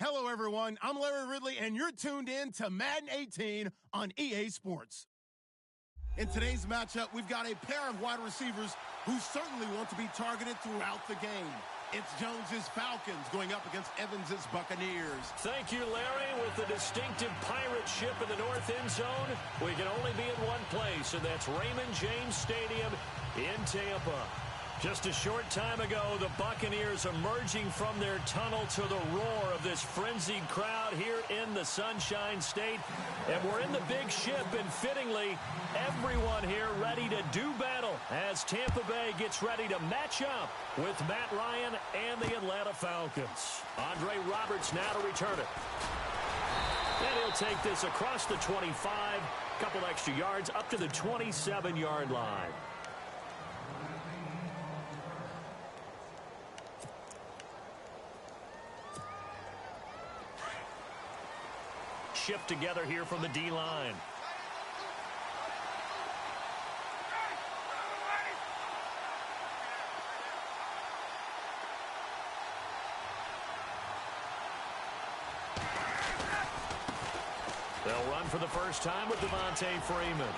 Hello, everyone. I'm Larry Ridley, and you're tuned in to Madden 18 on EA Sports. In today's matchup, we've got a pair of wide receivers who certainly want to be targeted throughout the game. It's Jones's Falcons going up against Evans's Buccaneers. Thank you, Larry. With the distinctive pirate ship in the north end zone, we can only be in one place, and that's Raymond James Stadium in Tampa. Just a short time ago, the Buccaneers emerging from their tunnel to the roar of this frenzied crowd here in the Sunshine State. And we're in the big ship, and fittingly, everyone here ready to do battle as Tampa Bay gets ready to match up with Matt Ryan and the Atlanta Falcons. Andre Roberts now to return it. And he'll take this across the 25, couple extra yards up to the 27-yard line. Shift together here from the D-line. They'll run for the first time with Devontae Freeman.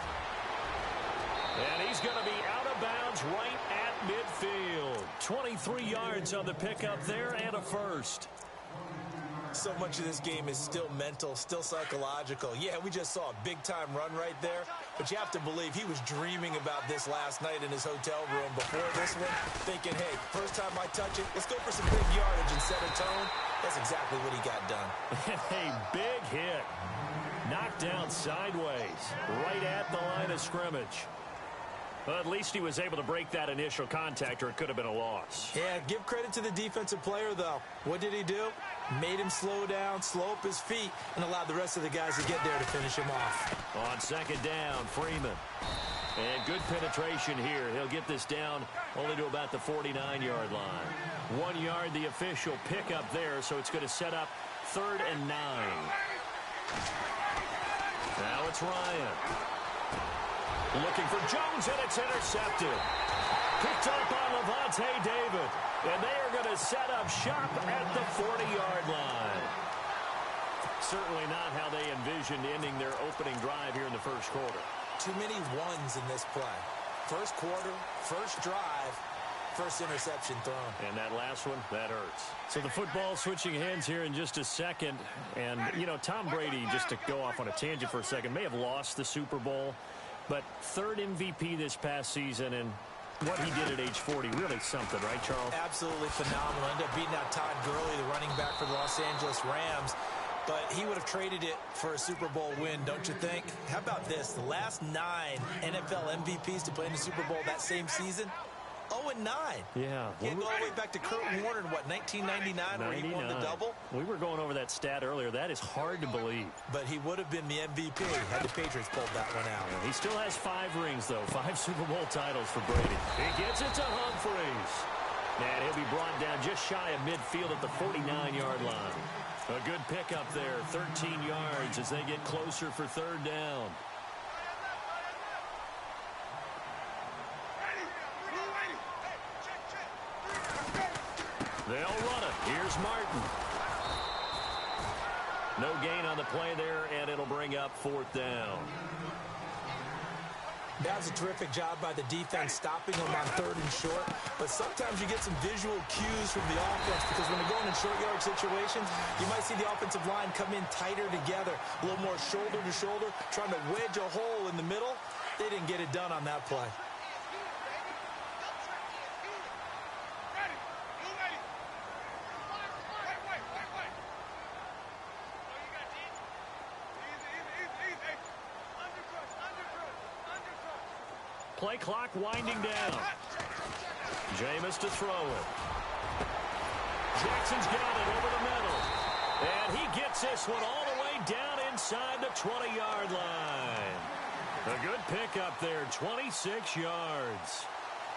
And he's going to be out of bounds right at midfield. 23 yards on the pickup there and a first. So much of this game is still mental, still psychological. Yeah, we just saw a big-time run right there, but you have to believe he was dreaming about this last night in his hotel room before this one, thinking, hey, first time I touch it, let's go for some big yardage and set a tone. That's exactly what he got done. A big hit. Knocked down sideways, right at the line of scrimmage. Well, at least he was able to break that initial contact, or it could have been a loss. Yeah, give credit to the defensive player, though. What did he do? Made him slow down, slow up his feet, and allowed the rest of the guys to get there to finish him off. On second down, Freeman. And good penetration here. He'll get this down only to about the 49-yard line. 1 yard, the official pickup there, so it's going to set up 3rd and 9. Now it's Ryan. Looking for Jones, and it's intercepted. Picked up on Levante David. And they are going to set up shop at the 40-yard line. Certainly not how they envisioned ending their opening drive here in the first quarter. Too many ones in this play. First quarter, first drive, first interception thrown. And that last one, that hurts. So the football switching hands here in just a second. And, you know, Tom Brady, just to go off on a tangent for a second, may have lost the Super Bowl. But 3rd MVP this past season, and what he did at age 40, really something, right, Charles? Absolutely phenomenal. Ended up beating out Todd Gurley, the running back for the Los Angeles Rams. But he would have traded it for a Super Bowl win, don't you think? How about this? The last 9 NFL MVPs to play in the Super Bowl that same season, 0-9. Yeah. Can't go all the way back to Kurt Warner in, what, 1999 where he won the double? We were going over that stat earlier. That is hard to believe. But he would have been the MVP had the Patriots pulled that one out. Yeah, he still has 5 rings, though. 5 Super Bowl titles for Brady. He gets it to Humphreys. And he'll be brought down just shy of midfield at the 49-yard line. A good pickup there, 13 yards as they get closer for 3rd down. They'll run it. Here's Martin. No gain on the play there, and it'll bring up 4th down. That was a terrific job by the defense stopping them on 3rd and short. But sometimes you get some visual cues from the offense because when you're going in short yard situations, you might see the offensive line come in tighter together, a little more shoulder to shoulder, trying to wedge a hole in the middle. They didn't get it done on that play. Play clock winding down. Jameis to throw it. Jackson's got it over the middle. And he gets this one all the way down inside the 20-yard line. A good pickup there, 26 yards.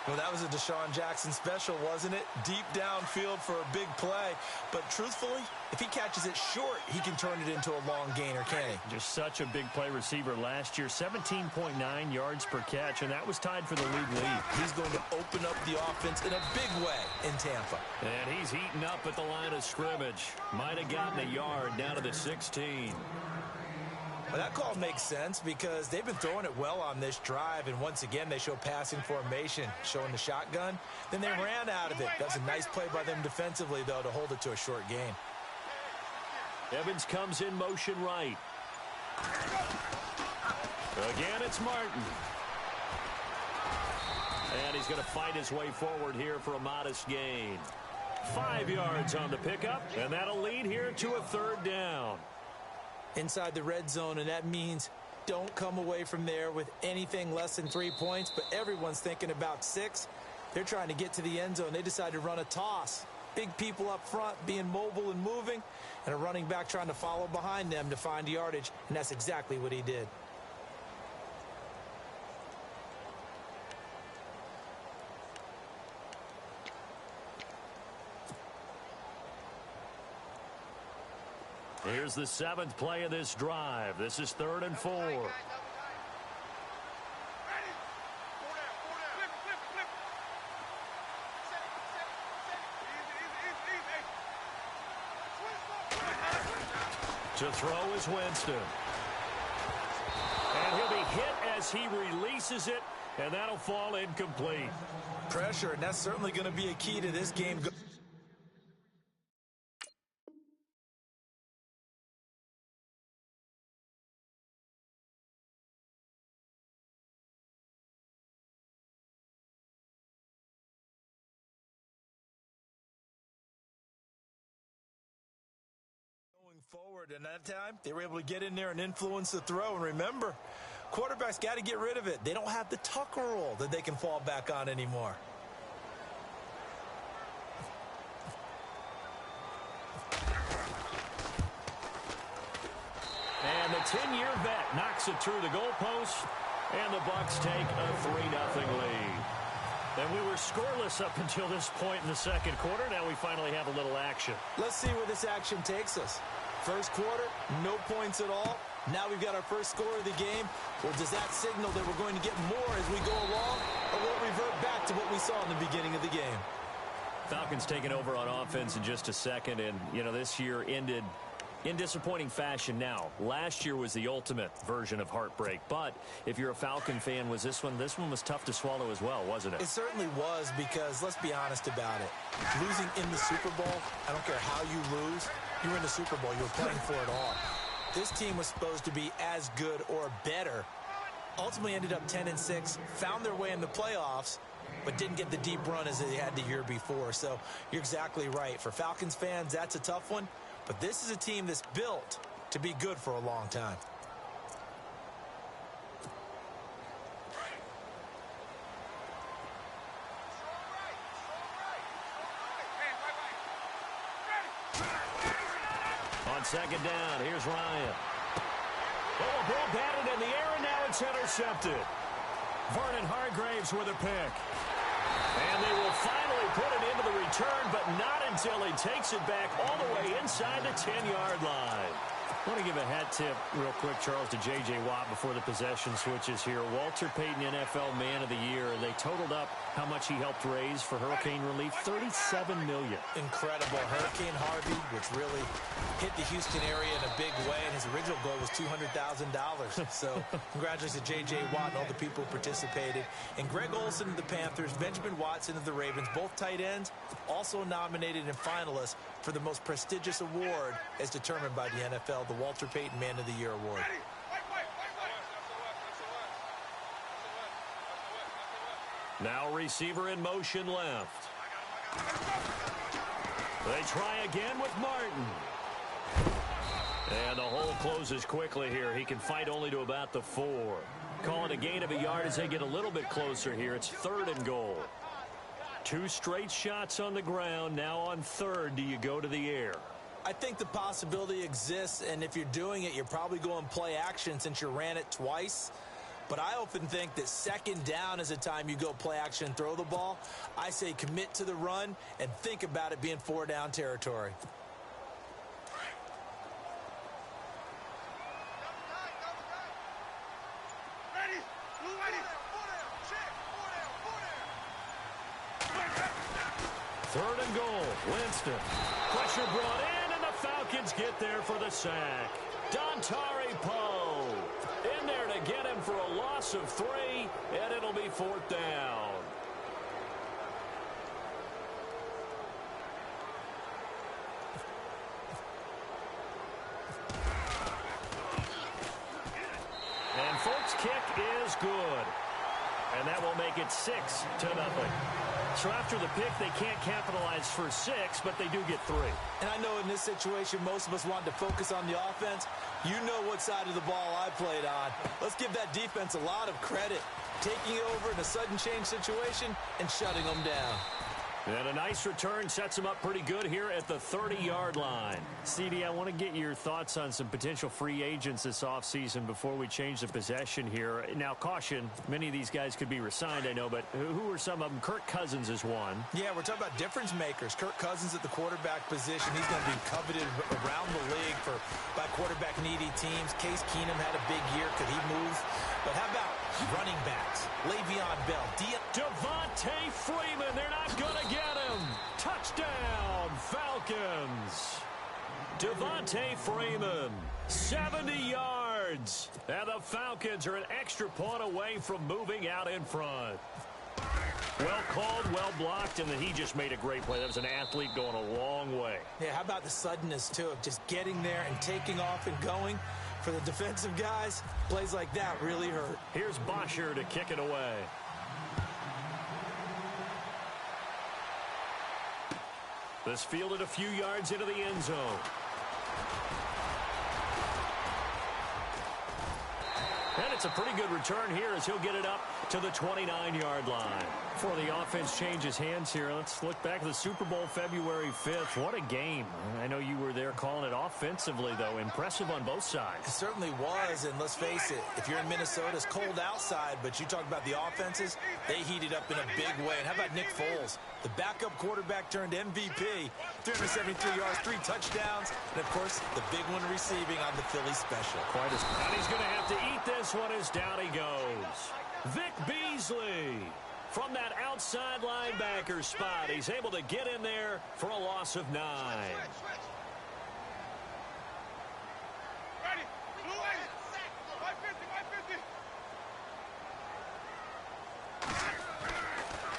Well, that was a Deshaun Jackson special, wasn't it? Deep downfield for a big play. But truthfully, if he catches it short, he can turn it into a long gainer, can't he? Just such a big play receiver last year, 17.9 yards per catch, and that was tied for the league lead. He's going to open up the offense in a big way in Tampa. And he's heating up at the line of scrimmage. Might have gotten a yard down to the 16. Well, that call makes sense because they've been throwing it well on this drive, and once again they show passing formation, showing the shotgun. Then they ran out of it. That's a nice play by them defensively, though, to hold it to a short gain. Evans comes in motion right. Again, it's Martin. And he's going to fight his way forward here for a modest gain. 5 yards on the pickup, and that'll lead here to a third down. Inside the red zone, and that means don't come away from there with anything less than 3 points, but everyone's thinking about 6. They're trying to get to the end zone. They decide to run a toss. Big people up front being mobile and moving, and a running back trying to follow behind them to find yardage, and that's exactly what he did. Here's the 7th play of this drive. This is 3rd and 4. To throw is Winston. And he'll be hit as he releases it, and that'll fall incomplete. Pressure, and that's certainly going to be a key to this game. Forward, and that time they were able to get in there and influence the throw. And remember, quarterbacks got to get rid of it. They don't have the Tucker rule that they can fall back on anymore. And the 10-year vet knocks it through the goalpost, and the Bucs take a 3-0 lead. And we were scoreless up until this point in the second quarter. Now we finally have a little action. Let's see where this action takes us. First quarter, no points at all. Now we've got our first score of the game. Or does that signal that we're going to get more as we go along? Or will it revert back to what we saw in the beginning of the game? Falcons taking over on offense in just a second. And, you know, this year ended in disappointing fashion. Now, last year was the ultimate version of heartbreak. But if you're a Falcon fan, was this one was tough to swallow as well, wasn't it? It certainly was, because let's be honest about it. Losing in the Super Bowl, I don't care how you lose, you were in the Super Bowl. You were playing for it all. This team was supposed to be as good or better. Ultimately ended up 10-6, found their way in the playoffs, but didn't get the deep run as they had the year before. So you're exactly right. For Falcons fans, that's a tough one. But this is a team that's built to be good for a long time. On second down, here's Ryan. Oh, a ball batted in the air, and now it's intercepted. Vernon Hargreaves with a pick. And they will finally put it into the return, but not until he takes it back all the way inside the 10-yard line. I want to give a hat tip real quick, Charles, to J.J. Watt before the possession switches here. Walter Payton, NFL Man of the Year. They totaled up how much he helped raise for hurricane relief, $37 million. Incredible. Hurricane Harvey, which really hit the Houston area in a big way, and his original goal was $200,000. So congratulations to J.J. Watt and all the people who participated. And Greg Olsen of the Panthers, Benjamin Watson of the Ravens, both tight ends, also nominated and finalists for the most prestigious award as determined by the NFL, the Walter Payton Man of the Year Award. Now receiver in motion left. They try again with Martin. And the hole closes quickly here. He can fight only to about the 4. Call it a gain of a yard as they get a little bit closer here. It's 3rd and goal. 2 straight shots on the ground. Now on 3rd, do you go to the air? I think the possibility exists, and if you're doing it, you're probably going play action since you ran it twice. But I often think that second down is a time you go play action and throw the ball. I say commit to the run and think about it being 4-down territory. Third and goal, Winston. Pressure brought in, and the Falcons get there for the sack. Dontari Poe in there to get him for a loss of 3, and it'll be 4th down. And Folks' kick is good. And that will make it 6-0. So after the pick, they can't capitalize for 6, but they do get 3. And I know in this situation, most of us wanted to focus on the offense. You know what side of the ball I played on. Let's give that defense a lot of credit. Taking it over in a sudden change situation and shutting them down. And a nice return sets him up pretty good here at the 30-yard line. CD, I want to get your thoughts on some potential free agents this offseason before we change the possession here. Now, caution, many of these guys could be resigned, I know, but who are some of them? Kirk Cousins is one. Yeah, we're talking about difference makers. Kirk Cousins at the quarterback position. He's going to be coveted around the league by quarterback-needy teams. Case Keenum had a big year. Could he move? But how about running backs? Le'Veon Bell. Devontae Freeman, they're not going to get him. Touchdown, Falcons. Devontae Freeman, 70 yards. And the Falcons are an extra point away from moving out in front. Well called, well blocked, and then he just made a great play. That was an athlete going a long way. Yeah, how about the suddenness, too, of just getting there and taking off and going? For the defensive guys, plays like that really hurt. Here's Bosher to kick it away. This fielded a few yards into the end zone. And it's a pretty good return here as he'll get it up to the 29-yard line. Before the offense changes hands here, let's look back at the Super Bowl February 5th. What a game. I know you were there calling it offensively, though. Impressive on both sides. It certainly was, and let's face it, if you're in Minnesota, it's cold outside, but you talk about the offenses, they heated up in a big way. And how about Nick Foles? The backup quarterback turned MVP, 373 yards, 3 touchdowns, and, of course, the big one receiving on the Philly special. Quite as and he's going to have to eat this one as down he goes. Vic Beasley from that outside linebacker spot. He's able to get in there for a loss of 9.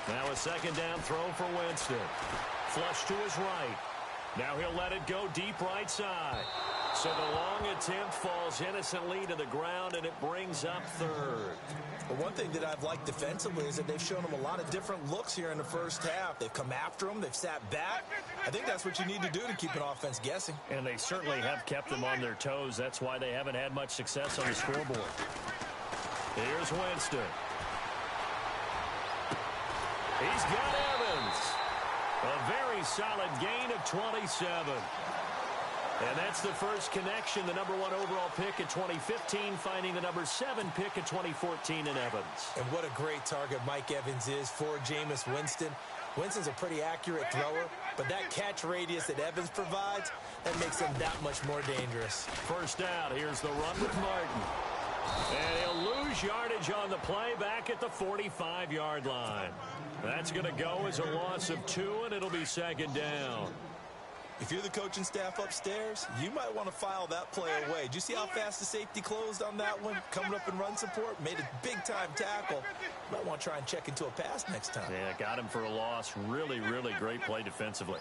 Now a second down throw for Winston. Flush to his right. Now he'll let it go deep right side. So the long attempt falls innocently to the ground, and it brings up 3rd. But one thing that I've liked defensively is that they've shown him a lot of different looks here in the first half. They've come after him. They've sat back. I think that's what you need to do to keep an offense guessing. And they certainly have kept them on their toes. That's why they haven't had much success on the scoreboard. Here's Winston. He's got Evans. A very solid gain of 27. And that's the first connection, the number 1 overall pick in 2015, finding the number 7 pick in 2014 in Evans. And what a great target Mike Evans is for Jameis Winston. Winston's a pretty accurate thrower, but that catch radius that Evans provides, that makes him that much more dangerous. First down, here's the run with Martin. And he'll lose yardage on the play back at the 45-yard line. That's going to go as a loss of 2, and it'll be second down. If you're the coaching staff upstairs, you might want to file that play away. Did you see how fast the safety closed on that one? Coming up in run support, made a big-time tackle. Might want to try and check into a pass next time. Yeah, got him for a loss. Really, really great play defensively.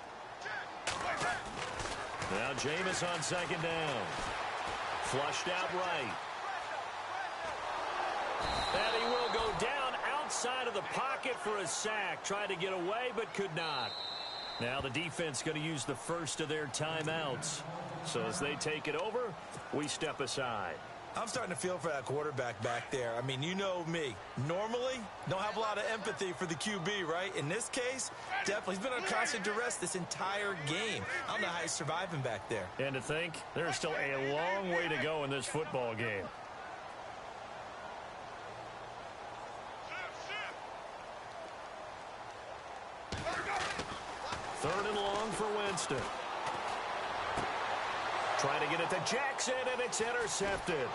Now Jameis on second down. Flushed out right. And he will go down outside of the pocket for a sack. Tried to get away, but could not. Now the defense going to use the first of their timeouts. So as they take it over, we step aside. I'm starting to feel for that quarterback back there. I mean, you know me. Normally, don't have a lot of empathy for the QB, right? In this case, definitely. He's been on constant duress this entire game. I don't know how he's surviving back there. And to think, there's still a long way to go in this football game. 3rd and long for Winston. Trying to get it to Jackson, and it's intercepted.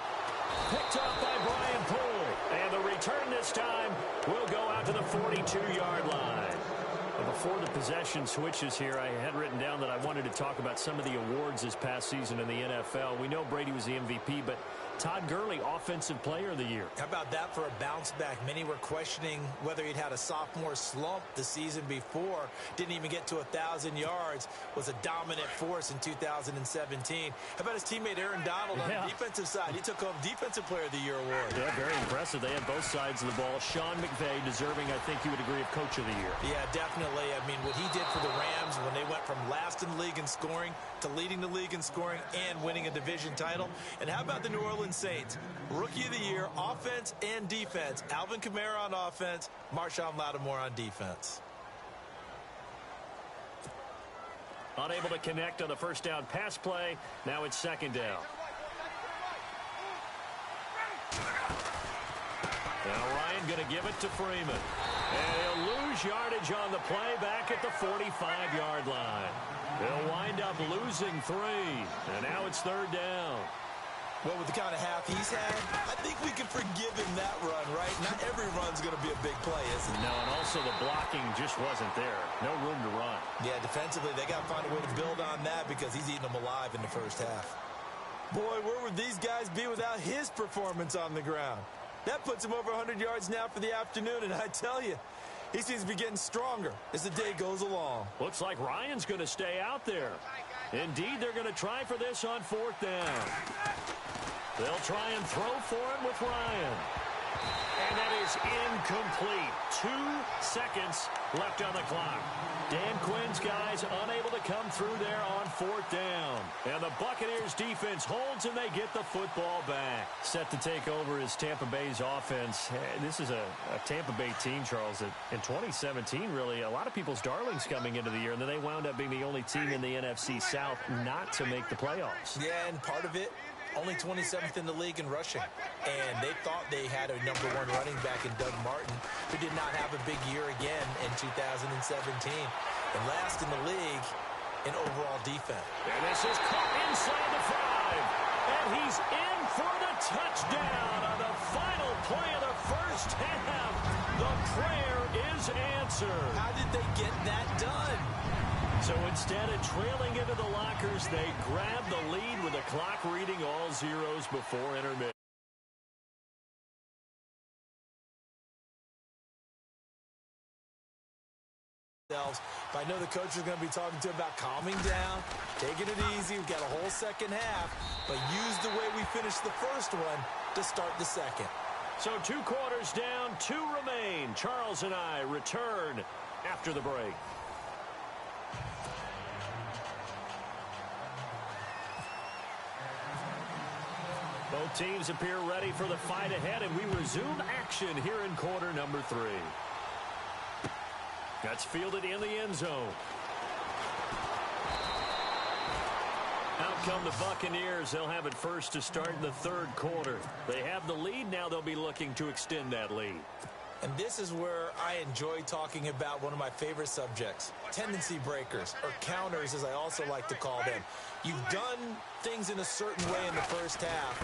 Picked up by Brian Poole. And the return this time will go out to the 42-yard line. Before the possession switches here, I had written down that I wanted to talk about some of the awards this past season in the NFL. We know Brady was the MVP, but Todd Gurley, Offensive Player of the Year. How about that for a bounce back? Many were questioning whether he'd had a sophomore slump the season before. Didn't even get to 1,000 yards. Was a dominant force in 2017. How about his teammate Aaron Donald on the defensive side? He took home Defensive Player of the Year award. Yeah, very impressive. They had both sides of the ball. Sean McVay deserving, I think you would agree, of Coach of the Year. Yeah, definitely. I mean, what he did for the Rams when they went from last in the league in scoring to leading the league in scoring and winning a division title. And how about the New Orleans Saints? Rookie of the Year, offense and defense. Alvin Kamara on offense, Marshawn Lattimore on defense. Unable to connect on the first down pass play. Now it's 2nd down. Now Ryan going to give it to Freeman. And he'll lose yardage on the play back at the 45-yard line. He'll wind up losing 3. And now it's 3rd down. Well, with the kind of half he's had, I think we can forgive him that run, right? Not every run's going to be a big play, is it? No, and also the blocking just wasn't there. No room to run. Yeah, defensively, they got to find a way to build on that because he's eating them alive in the first half. Boy, where would these guys be without his performance on the ground? That puts him over 100 yards now for the afternoon, and I tell you, he seems to be getting stronger as the day goes along. Looks like Ryan's going to stay out there. Indeed, they're going to try for this on 4th down. They'll try and throw for it with Ryan. And that is incomplete. 2 seconds left on the clock. Dan Quinn's guys unable to come through there on 4th down. And the Buccaneers defense holds and they get the football back. Set to take over is Tampa Bay's offense. This is a Tampa Bay team, Charles, that in 2017, really, a lot of people's darlings coming into the year, and then they wound up being the only team in the NFC South not to make the playoffs. Yeah, and part of it, only 27th in the league in rushing. And they thought they had a #1 running back in Doug Martin, who did not have a big year again in 2017. And last in the league in overall defense. And this is caught inside the 5. And he's in for the touchdown on the final play of the first half. The prayer is answered. How did they get that done? So instead of trailing into the lockers, they grab the lead with the clock reading all zeros before intermission. But I know the coach is going to be talking to about calming down, taking it easy. We've got a whole second half, but use the way we finished the first one to start the second. So 2 quarters down, 2 remain. Charles and I return after the break. Both teams appear ready for the fight ahead, and we resume action here in quarter number 3. That's fielded in the end zone. Out come the Buccaneers. They'll have it first to start in the 3rd quarter. They have the lead. Now they'll be looking to extend that lead. And this is where I enjoy talking about one of my favorite subjects, tendency breakers, or counters as I also like to call them. You've done things in a certain way in the first half,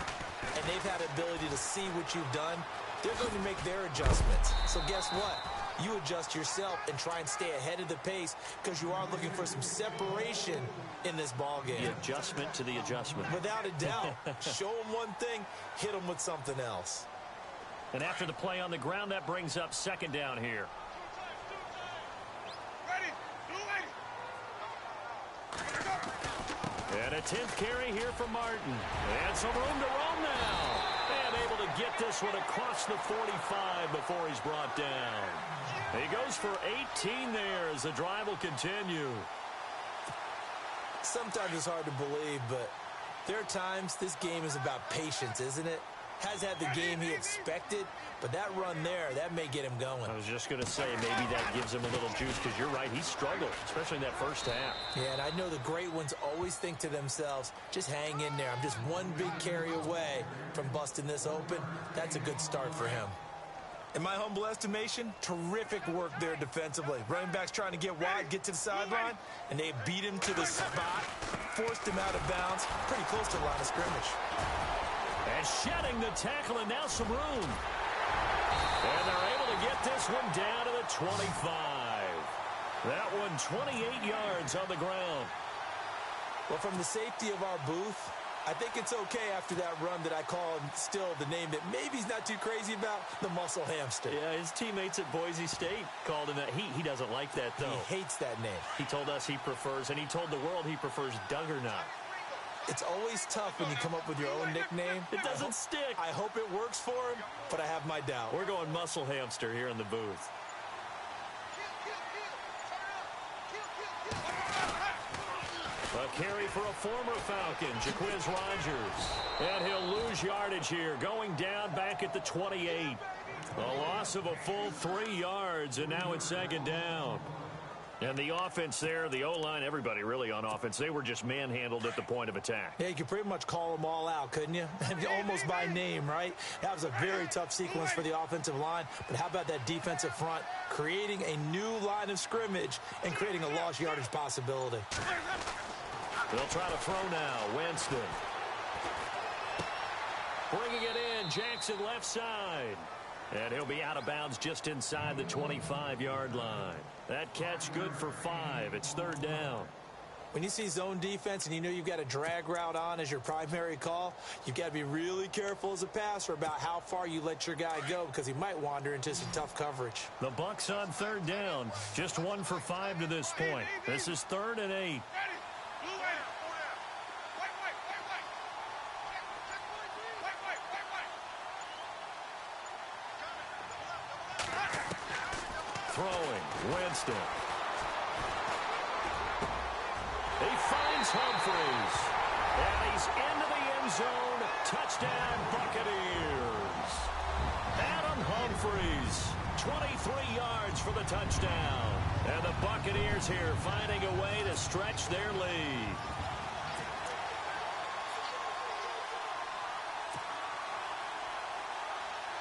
and they've had the ability to see what you've done. They're going to make their adjustments. So guess what? You adjust yourself and try and stay ahead of the pace because you are looking for some separation in this ball game. The adjustment to the adjustment. Without a doubt. Show them one thing, hit them with something else. And after the play on the ground, that brings up 2nd down here. And a 10th carry here for Martin. And some room to roam now. And able to get this one across the 45 before he's brought down. He goes for 18 there as the drive will continue. Sometimes it's hard to believe, but there are times this game is about patience, isn't it? Has had the game he expected, but that run there, that may get him going. I was just going to say, maybe that gives him a little juice, because you're right, he struggled, especially in that first half. Yeah, and I know the great ones always think to themselves, just hang in there. I'm just one big carry away from busting this open. That's a good start for him. In my humble estimation, terrific work there defensively. Running backs trying to get wide, get to the sideline, and they beat him to the spot, forced him out of bounds, pretty close to the line of scrimmage. And shedding the tackle, and now some room. And they're able to get this one down to the 25. That one 28 yards on the ground. Well, from the safety of our booth, I think it's okay after that run that I call still the name that maybe he's not too crazy about, the muscle hamster. Yeah, his teammates at Boise State called him that. He doesn't like that, though. He hates that name. He told us he prefers, and he told the world he prefers Duggernaut. It's always tough when you come up with your own nickname. It doesn't stick. I hope it works for him, but I have my doubt. We're going muscle hamster here in the booth. A carry for a former Falcon, Jaquiz Rogers. And he'll lose yardage here, going down back at the 28. A loss of a full 3 yards, and now it's second down. And the offense there, the O-line, everybody really on offense, they were just manhandled at the point of attack. Yeah, you could pretty much call them all out, couldn't you? Almost by name, right? That was a very tough sequence for the offensive line. But how about that defensive front creating a new line of scrimmage and creating a lost yardage possibility? They'll try to throw now. Winston. Bringing it in. Jackson left side. And he'll be out of bounds just inside the 25-yard line. That catch good for 5. It's third down. When you see zone defense and you know you've got a drag route on as your primary call, you've got to be really careful as a passer about how far you let your guy go because he might wander into some tough coverage. The Bucs on third down. Just 1 for 5 to this point. This is 3rd and 8. Throwing, Winston. He finds Humphries. And he's into the end zone. Touchdown, Buccaneers. Adam Humphries, 23 yards for the touchdown. And the Buccaneers here finding a way to stretch their lead.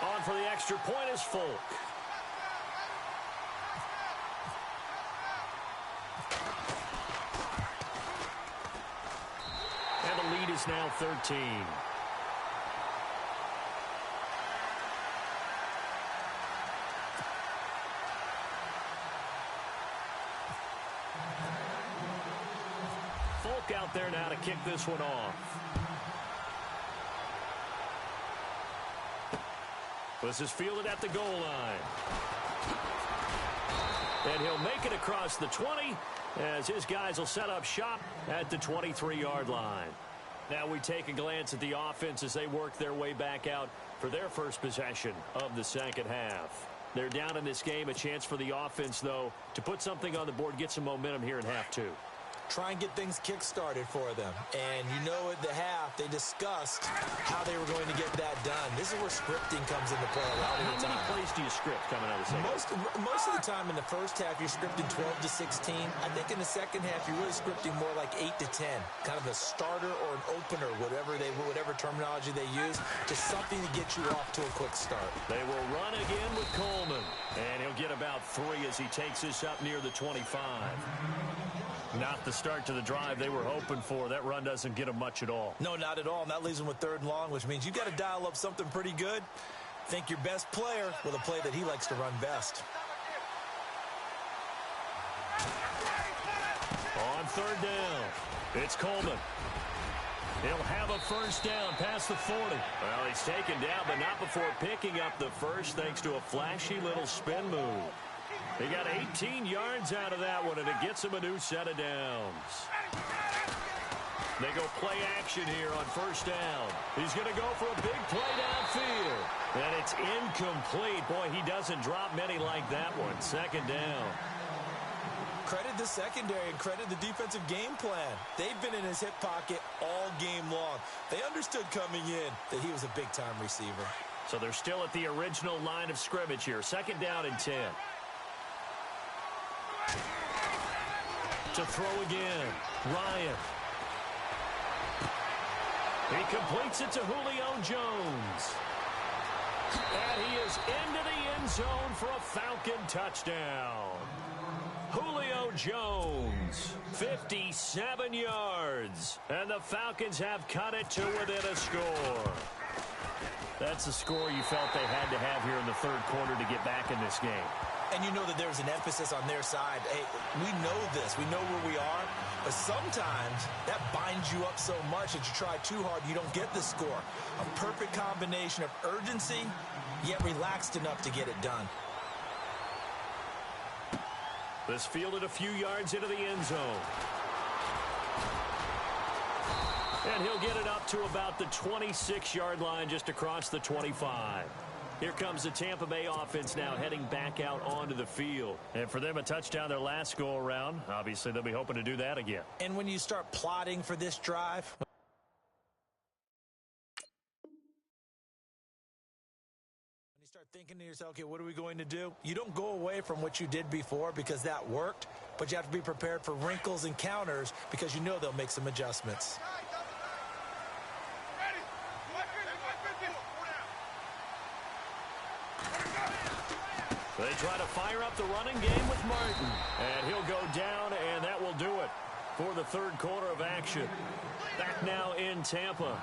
On for the extra point is Folk. And the lead is now 13. Folk out there now to kick this one off. This is fielded at the goal line. And he'll make it across the 20 as his guys will set up shop at the 23-yard line. Now we take a glance at the offense as they work their way back out for their first possession of the second half. They're down in this game. A chance for the offense, though, to put something on the board, get some momentum here in half 2. Try and get things kick-started for them. And you know at the half, they discussed how they were going to get that done. This is where scripting comes into play a lot of the time. How many plays do you script coming out of the second half? Most of the time in the first half, you're scripting 12 to 16. I think in the second half, you're really scripting more like 8 to 10. Kind of a starter or an opener, whatever terminology they use. Just something to get you off to a quick start. They will run again with Coleman. And he'll get about 3 as he takes this up near the 25. Not the start to the drive they were hoping for. That run doesn't get them much at all. No, not at all. And that leaves them with 3rd and long, which means you've got to dial up something pretty good. Think your best player with a play that he likes to run best. On 3rd down, it's Coleman. He'll have a first down past the 40. Well, he's taken down, but not before picking up the first thanks to a flashy little spin move. He got 18 yards out of that one, and it gets him a new set of downs. They go play action here on first down. He's going to go for a big play downfield. And it's incomplete. Boy, he doesn't drop many like that one. 2nd down. Credit the secondary and credit the defensive game plan. They've been in his hip pocket all game long. They understood coming in that he was a big-time receiver. So they're still at the original line of scrimmage here. 2nd down and 10. To throw again, Ryan. He completes it to Julio Jones. And he is into the end zone for a Falcon touchdown. Julio Jones, 57 yards. And the Falcons have cut it to within a score. That's the score you felt they had to have here in the third quarter to get back in this game. And you know that there's an emphasis on their side. Hey, we know this. We know where we are. But sometimes that binds you up so much that you try too hard, you don't get the score. A perfect combination of urgency, yet relaxed enough to get it done. This fielded a few yards into the end zone. And he'll get it up to about the 26-yard line, just across the 25. Here comes the Tampa Bay offense now heading back out onto the field. And for them, a touchdown their last go-around. Obviously, they'll be hoping to do that again. And when you start plotting for this drive, when you start thinking to yourself, okay, what are we going to do? You don't go away from what you did before because that worked, but you have to be prepared for wrinkles and counters because you know they'll make some adjustments. They try to fire up the running game with Martin. And he'll go down, and that will do it for the third quarter of action. Back now in Tampa.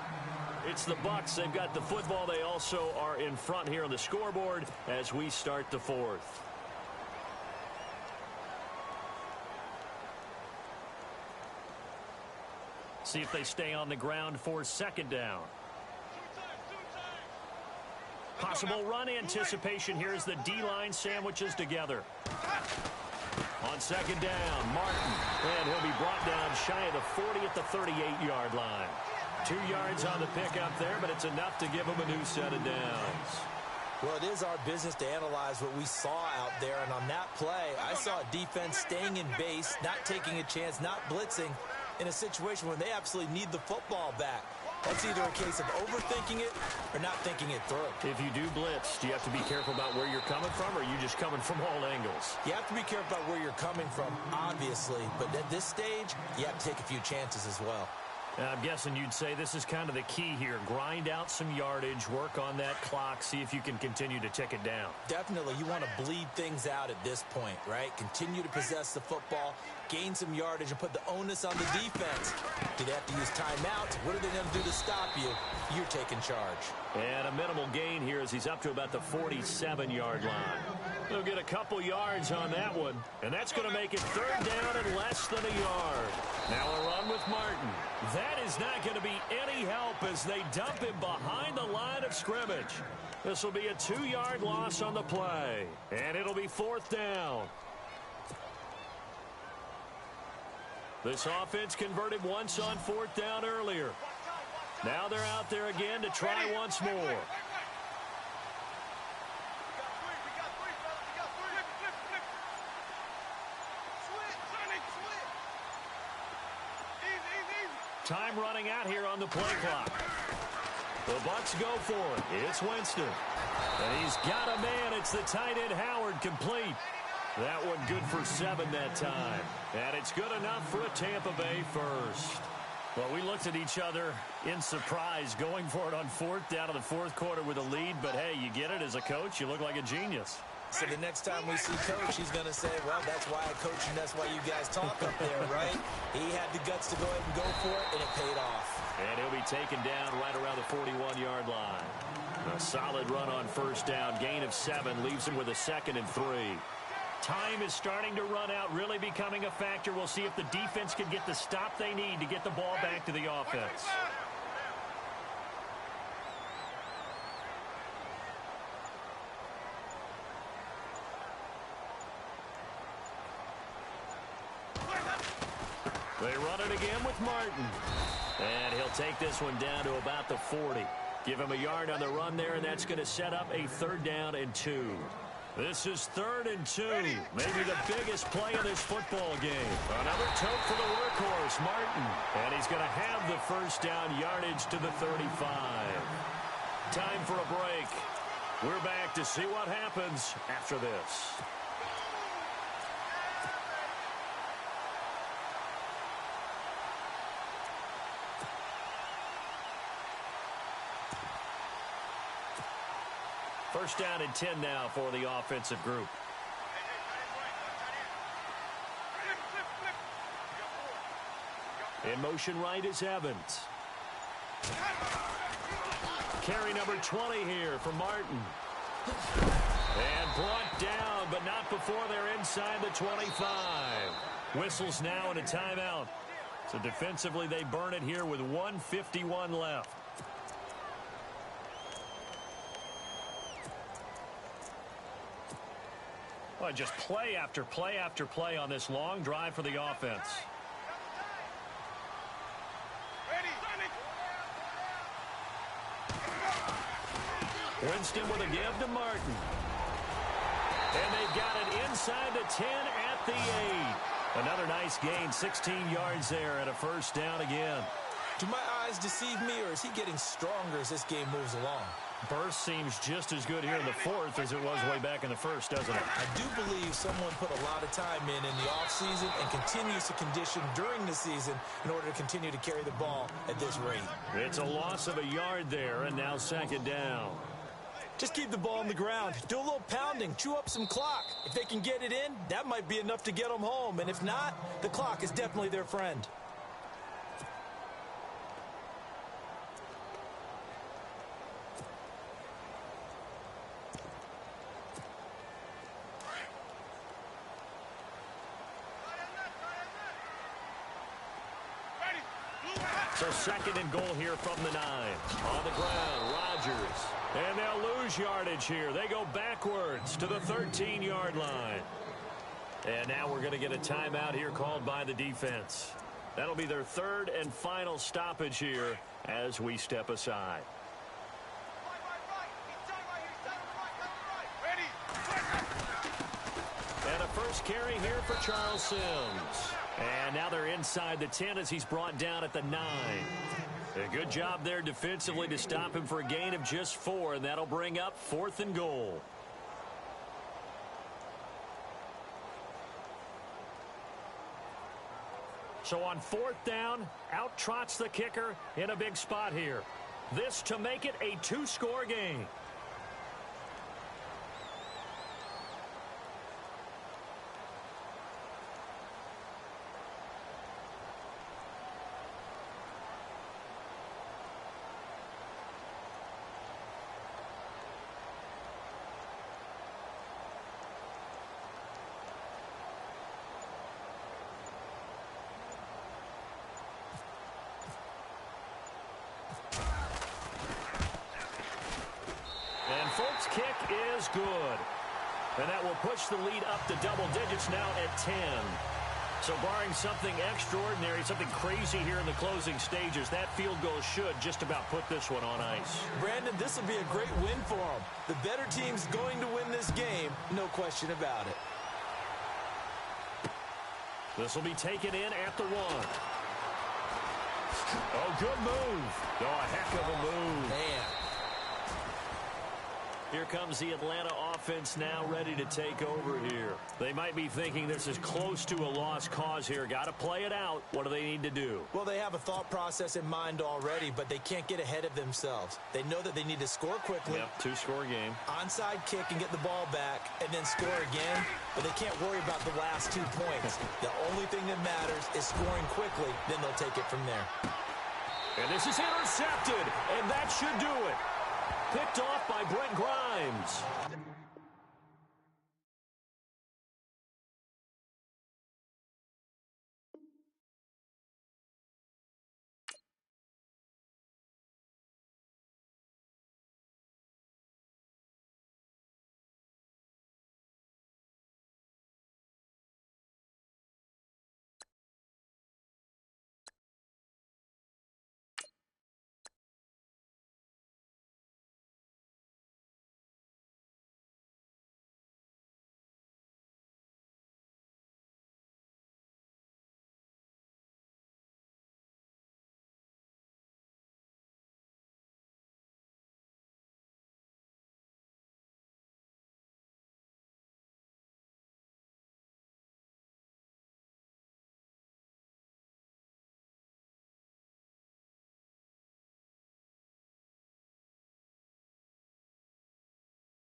It's the Bucs. They've got the football. They also are in front here on the scoreboard as we start the fourth. See if they stay on the ground for second down. Possible run anticipation here as the D-line sandwiches together. On second down, Martin. And he'll be brought down shy of the 40 at the 38-yard line. 2 yards on the pickup there, but it's enough to give him a new set of downs. Well, it is our business to analyze what we saw out there. And on that play, I saw a defense staying in base, not taking a chance, not blitzing in a situation where they absolutely need the football back. That's either a case of overthinking it or not thinking it through. If you do blitz, do you have to be careful about where you're coming from, or are you just coming from all angles? You have to be careful about where you're coming from, obviously. But at this stage, you have to take a few chances as well. I'm guessing you'd say this is kind of the key here. Grind out some yardage, work on that clock, see if you can continue to tick it down. Definitely. You want to bleed things out at this point, right? Continue to possess the football, gain some yardage, and put the onus on the defense. Do they have to use timeouts? What are they going to do to stop you? You're taking charge. And a minimal gain here as he's up to about the 47-yard line. They'll get a couple yards on that one, and that's going to make it third down and less than a yard. Now a run with Martin. That is not going to be any help as they dump him behind the line of scrimmage. This will be a 2-yard loss on the play, and it'll be fourth down. This offense converted once on fourth down earlier. Now they're out there again to try once more. Time running out here on the play clock. The Bucs go for it. It's Winston. And he's got a man. It's the tight end Howard, complete. That one good for 7 that time. And it's good enough for a Tampa Bay first. Well, we looked at each other in surprise going for it on fourth down in the fourth quarter with a lead. But, hey, you get it as a coach. You look like a genius. So the next time we see Coach, he's going to say, well, that's why I coach and that's why you guys talk up there, right? He had the guts to go ahead and go for it, and it paid off. And he'll be taken down right around the 41-yard line. A solid run on first down. Gain of 7 leaves him with a 2nd and 3. Time is starting to run out, really becoming a factor. We'll see if the defense can get the stop they need to get the ball back to the offense. They run it again with Martin. And he'll take this one down to about the 40. Give him a yard on the run there, and that's going to set up a 3rd down and 2. This is 3rd and 2. Maybe the biggest play of this football game. Another tote for the workhorse, Martin. And he's going to have the first down yardage to the 35. Time for a break. We're back to see what happens after this. First down and 10 now for the offensive group. In motion right is Evans. Carry number 20 here for Martin. And brought down, but not before they're inside the 25. Whistles now and a timeout. So defensively, they burn it here with 1:51 left. Well, just play after play after play on this long drive for the offense. Winston with a give to Martin. And they've got it inside the 10 at the 8. Another nice gain, 16 yards there and a first down again. Do my eyes deceive me, or is he getting stronger as this game moves along? Burst seems just as good here in the fourth as it was way back in the first, doesn't it? I do believe someone put a lot of time in the offseason and continues to condition during the season in order to continue to carry the ball at this rate. It's a loss of a yard there, and now second down. Just keep the ball on the ground. Do a little pounding. Chew up some clock. If they can get it in, that might be enough to get them home. And if not, the clock is definitely their friend. So second and goal here from the 9. On the ground, Rodgers. And they'll lose yardage here. They go backwards to the 13-yard line. And now we're going to get a timeout here called by the defense. That'll be their third and final stoppage here as we step aside. And a first carry here for Charles Sims. And now they're inside the 10 as he's brought down at the 9. A good job there defensively to stop him for a gain of just 4, and that'll bring up 4th and goal. So on 4th down, out trots the kicker in a big spot here. This to make it a 2-score game. Folks' kick is good. And that will push the lead up to double digits now at 10. So barring something extraordinary, something crazy here in the closing stages, that field goal should just about put this one on ice. Brandon, this will be a great win for them. The better team's going to win this game, no question about it. This will be taken in at the 1. Oh, good move. Oh, a heck of a move. Man. Here comes the Atlanta offense now ready to take over here. They might be thinking this is close to a lost cause here. Got to play it out. What do they need to do? Well, they have a thought process in mind already, but they can't get ahead of themselves. They know that they need to score quickly. Yep, 2-score game. Onside kick and get the ball back and then score again, but they can't worry about the last 2 points. The only thing that matters is scoring quickly, then they'll take it from there. And this is intercepted, and that should do it. Picked off by Brent Grimes.